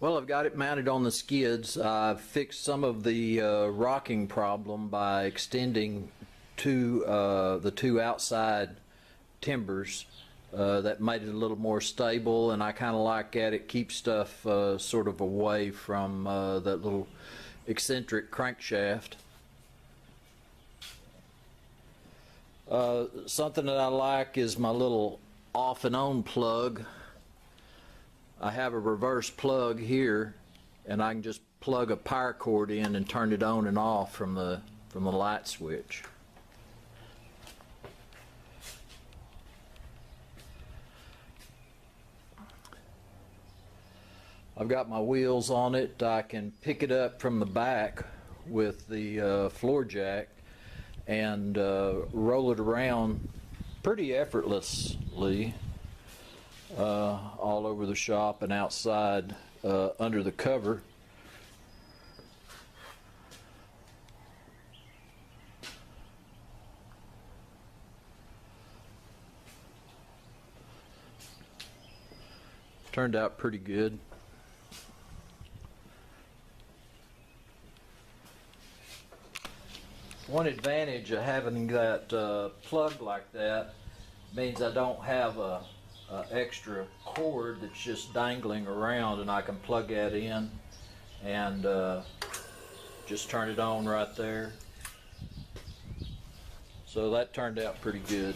Well, I've got it mounted on the skids. I've fixed some of the rocking problem by extending the two outside timbers. That made it a little more stable, and I kind of like that. It keeps stuff sort of away from that little eccentric crankshaft. Something that I like is my little off and on plug. I have a reverse plug here, and I can just plug a power cord in and turn it on and off from the light switch. I've got my wheels on it. I can pick it up from the back with the floor jack and roll it around pretty effortlessly all over the shop and outside under the cover. Turned out pretty good. One advantage of having that plug like that means I don't have a extra cord that's just dangling around, and I can plug that in and just turn it on right there. So that turned out pretty good.